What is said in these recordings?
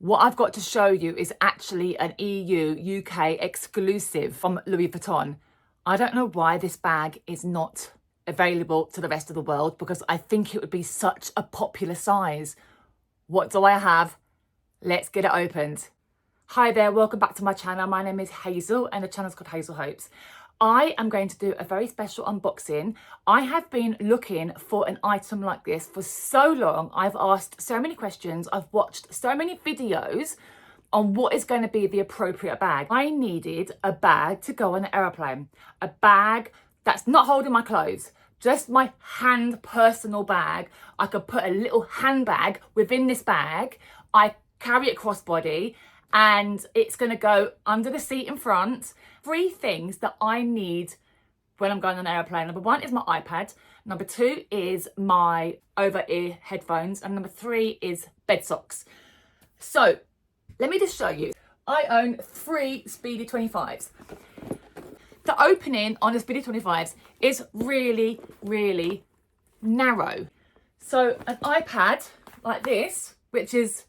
What I've got to show you is actually an EU UK exclusive from Louis Vuitton. I don't know why this bag is not available to the rest of the world, because I think it would be such a popular size. What do I have? Let's get it opened. Hi there, welcome back to my channel. My name is Hazel and the channel's called Hazel Hopes. I am going to do a very special unboxing. I have been looking for an item like this for so long. I've asked so many questions. I've watched so many videos on what is going to be the appropriate bag. I needed a bag to go on an aeroplane. A bag that's not holding my clothes, just my hand personal bag. I could put a little handbag within this bag. I carry it crossbody and it's going to go under the seat in front. 3 things that I need when I'm going on an aeroplane. Number 1 is my iPad. Number 2 is my over-ear headphones. And number 3 is bed socks. So let me just show you. I own 3 Speedy 25s. The opening on the Speedy 25s is really, really narrow. So an iPad like this, which is,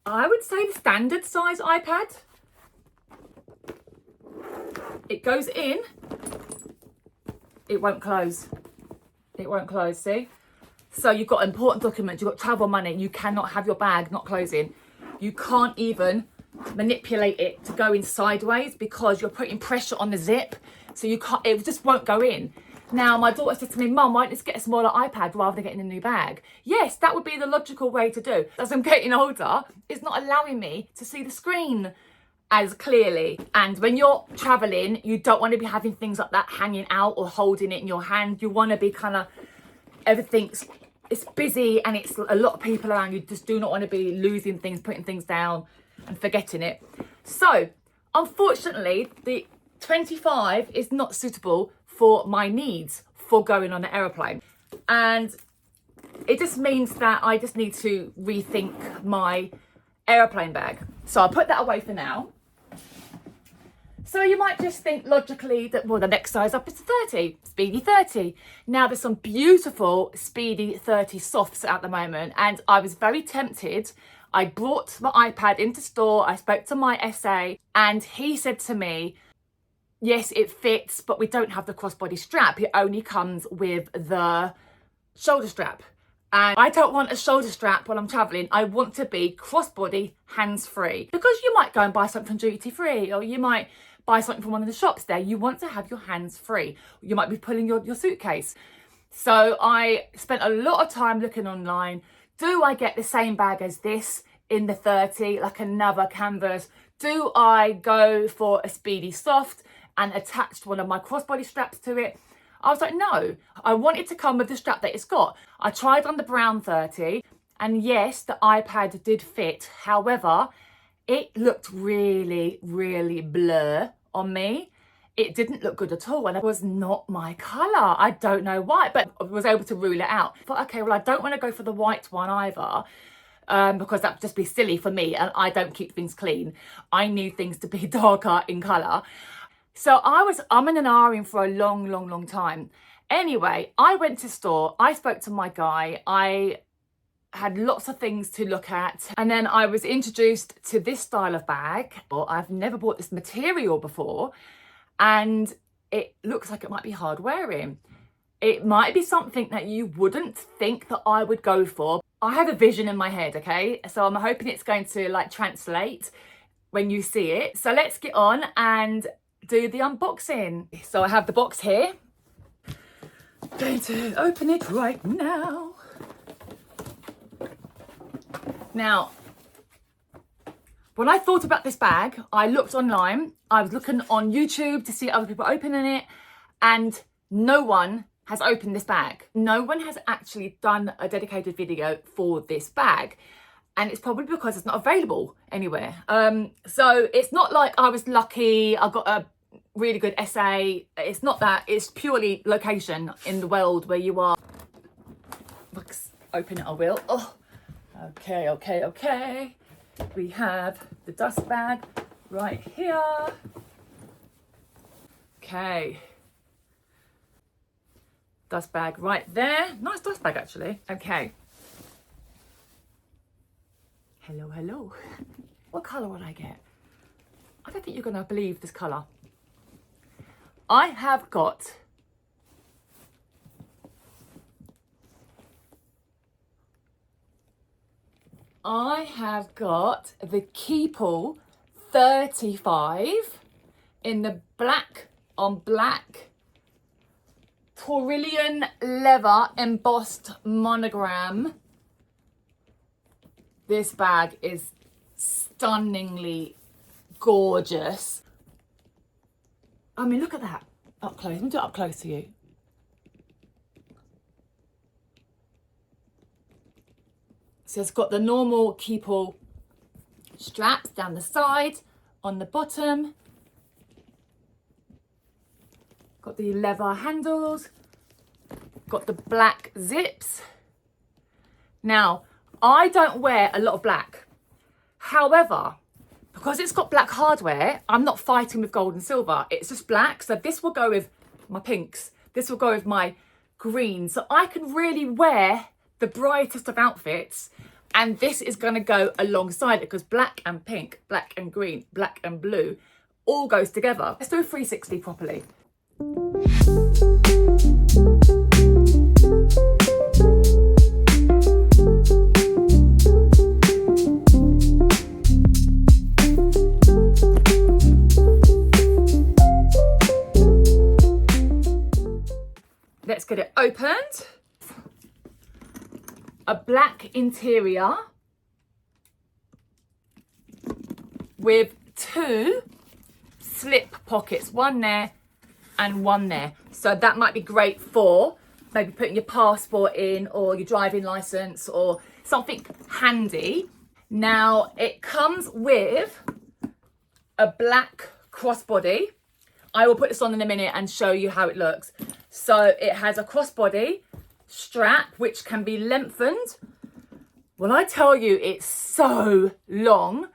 I would say, the standard size iPad. It goes in, it won't close. It won't close, see? So you've got important documents, you've got travel money, you cannot have your bag not closing. You can't even manipulate it to go in sideways because you're putting pressure on the zip. So you can't, it just won't go in. Now, my daughter said to me, Mum, why don't you just get a smaller iPad rather than getting a new bag? Yes, that would be the logical way to do. As I'm getting older, it's not allowing me to see the screen as clearly. And when you're traveling, you don't want to be having things like that hanging out or holding it in your hand. You want to be kind of, it's busy and it's a lot of people around. You just do not want to be losing things, putting things down and forgetting it. So unfortunately, the 25 is not suitable for my needs for going on an aeroplane. And it just means that I just need to rethink my aeroplane bag. So I'll put that away for now. So you might just think logically that, well, the next size up is 30, Speedy 30. Now there's some beautiful Speedy 30 softs at the moment, and I was very tempted. I brought my iPad into store, I spoke to my SA, and he said to me, yes, it fits, but we don't have the crossbody strap. It only comes with the shoulder strap. And I don't want a shoulder strap when I'm traveling. I want to be crossbody, hands-free. Because you might go and buy something duty-free, or you might buy something from one of the shops there. You want to have your hands free. You might be pulling your suitcase. So I spent a lot of time looking online. Do I get the same bag as this in the 30, like another canvas? Do I go for a Speedy soft and attach one of my crossbody straps to it? I was like, no, I want it to come with the strap that it's got. I tried on the brown 30, and yes, the iPad did fit. However, it looked really, really blur on me. It didn't look good at all, and it was not my colour. I don't know why, but I was able to rule it out. But okay, well, I don't want to go for the white one either, because that would just be silly for me, and I don't keep things clean. I need things to be darker in colour. So I was umming and ahhing for a long, long, long time. Anyway, I went to store, I spoke to my guy, I had lots of things to look at, and then I was introduced to this style of bag. Well, I've never bought this material before, and it looks like it might be hard wearing. It might be something that you wouldn't think that I would go for. I have a vision in my head, okay? So I'm hoping it's going to like translate when you see it. So let's get on and do the unboxing. So I have the box here. I'm going to open it right now. Now, when I thought about this bag, I looked online. I was looking on YouTube to see other people opening it, and no one has opened this bag. No one has actually done a dedicated video for this bag, and it's probably because it's not available anywhere. So it's not like I was lucky, I got a really good SA. It's not that, it's purely location in the world where you are. Let's open it, I will. Oh. Okay. We have the dust bag right here. Okay. Dust bag right there. Nice dust bag, actually. Okay. Hello. What colour would I get? I don't think you're going to believe this colour. I have got the Keepall 35 in the black on black Taurillon leather embossed monogram. This bag is stunningly gorgeous. I mean, look at that up close. Let me do it up close to you. So it's got the normal Keepall straps down the side, on the bottom. Got the leather handles. Got the black zips. Now, I don't wear a lot of black. However, because it's got black hardware, I'm not fighting with gold and silver. It's just black. So this will go with my pinks. This will go with my greens. So I can really wear the brightest of outfits. And this is going to go alongside it because black and pink, black and green, black and blue all goes together. Let's do a 360 properly. Let's get it opened. A black interior with 2 slip pockets, one there and one there. So that might be great for maybe putting your passport in or your driving license or something handy. Now it comes with a black crossbody. I will put this on in a minute and show you how it looks. So it has a crossbody strap which can be lengthened. Well, I tell you, it's so long,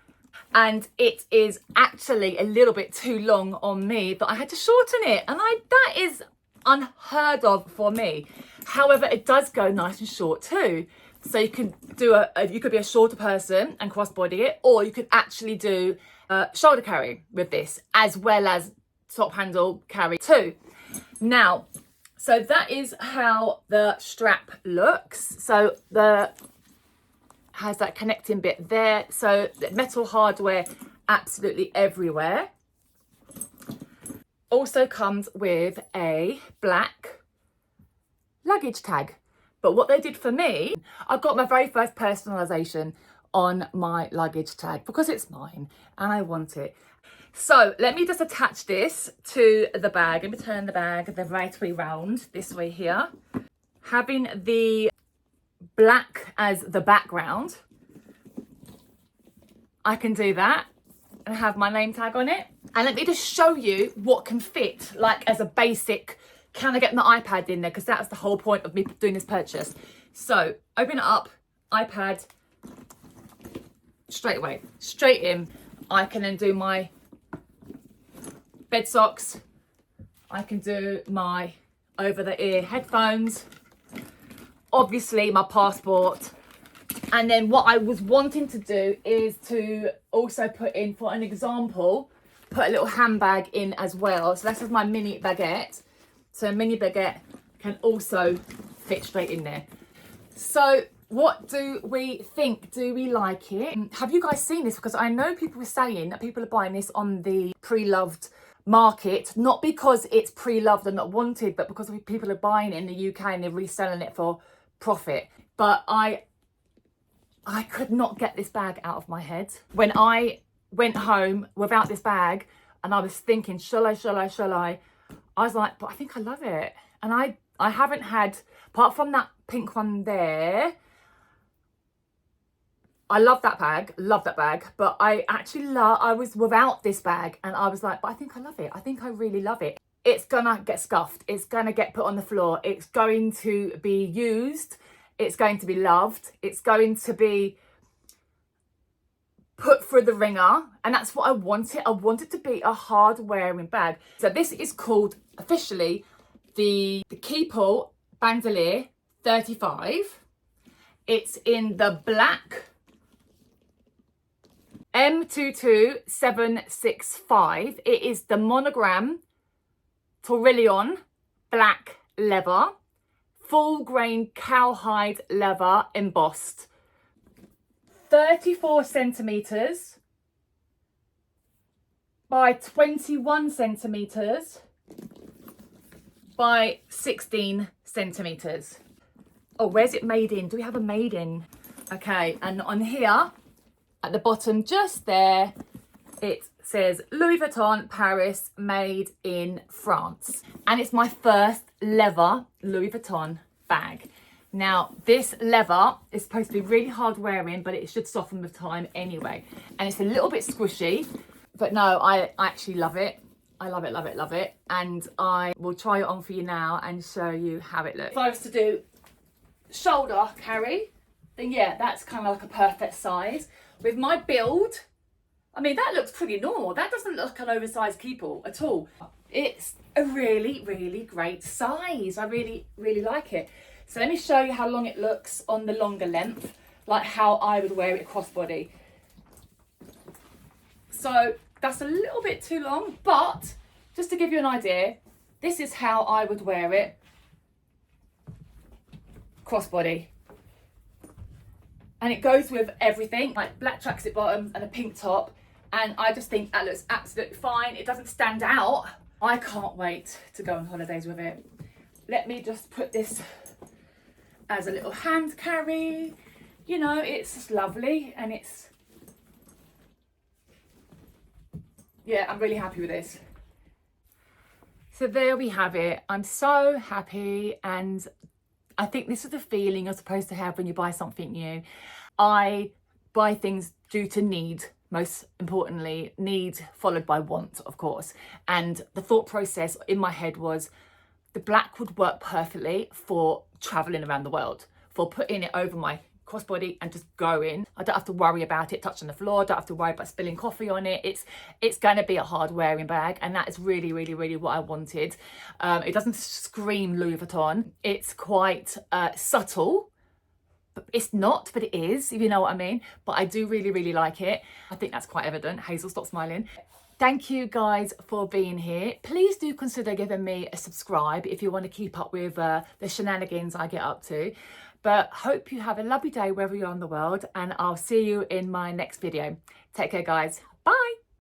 and it is actually a little bit too long on me, but I had to shorten it, and that is unheard of for me. However, it does go nice and short too. So you can do you could be a shorter person and crossbody it, or you could actually do shoulder carry with this, as well as top handle carry too. Now, so that is how the strap looks. So has that connecting bit there. So the metal hardware absolutely everywhere. Also comes with a black luggage tag. But what they did for me, I got my very first personalisation on my luggage tag because it's mine and I want it. So let me just attach this to the bag. Let me turn the bag the right way round, this way here. Having the black as the background, I can do that and have my name tag on it. And let me just show you what can fit, like as a basic, can I get my iPad in there? Because that's the whole point of me doing this purchase. So open it up, iPad, straight away, straight in. I can then do my bed socks. I can do my over-the-ear headphones. Obviously my passport. And then what I was wanting to do is to also put in, for an example, put a little handbag in as well. So this is my mini baguette. So a mini baguette can also fit straight in there. So what do we think? Do we like it? Have you guys seen this? Because I know people were saying that people are buying this on the pre-loved market, not because it's pre-loved and not wanted, but because people are buying it in the UK and they're reselling it for profit. But I could not get this bag out of my head. When I went home without this bag and I was thinking, shall I? I was like, but I think I love it. And I haven't had, apart from that pink one there, I love that bag, but I actually I was without this bag and I was like, but I think I love it. I think I really love it. It's gonna get scuffed. It's gonna get put on the floor. It's going to be used. It's going to be loved. It's going to be put through the ringer. And that's what I wanted. I want it to be a hard wearing bag. So this is called officially the Keepall Bandolier 35. It's in the black M22765. It is the monogram Taurillon black leather, full grain cowhide leather embossed. 34 centimeters by 21 centimeters by 16 centimeters. Oh, where's it made in? Do we have a made in? Okay, and on here at the bottom, just there, it says Louis Vuitton Paris, made in France. And it's my first leather Louis Vuitton bag. Now, this leather is supposed to be really hard wearing, but it should soften with time anyway. And it's a little bit squishy, but no, I actually love it. I love it, love it, love it. And I will try it on for you now and show you how it looks. If I was to do shoulder carry, then yeah, that's kind of like a perfect size. With my build, I mean, that looks pretty normal. That doesn't look like an oversized Keepall at all. It's a really, really great size. I really, really like it. So let me show you how long it looks on the longer length, like how I would wear it crossbody. So that's a little bit too long, but just to give you an idea, this is how I would wear it crossbody. And it goes with everything, like black tracksuit bottoms and a pink top. And I just think that looks absolutely fine. It doesn't stand out. I can't wait to go on holidays with it. Let me just put this as a little hand carry. You know, it's just lovely, and it's, yeah, I'm really happy with this. So there we have it. I'm so happy, and I think this is the feeling you're supposed to have when you buy something new. I buy things due to need, most importantly, need followed by want, of course. And the thought process in my head was the black would work perfectly for traveling around the world, for putting it over my crossbody and just going. I don't have to worry about it touching the floor. I don't have to worry about spilling coffee on it. It's going to be a hard wearing bag, and that is really, really, really what I wanted. It doesn't scream Louis Vuitton. It's quite subtle. But it's not, but it is, if you know what I mean. But I do really, really like it. I think that's quite evident. Hazel, stop smiling. Thank you guys for being here. Please do consider giving me a subscribe if you want to keep up with the shenanigans I get up to. But hope you have a lovely day wherever you are in the world, and I'll see you in my next video. Take care, guys. Bye.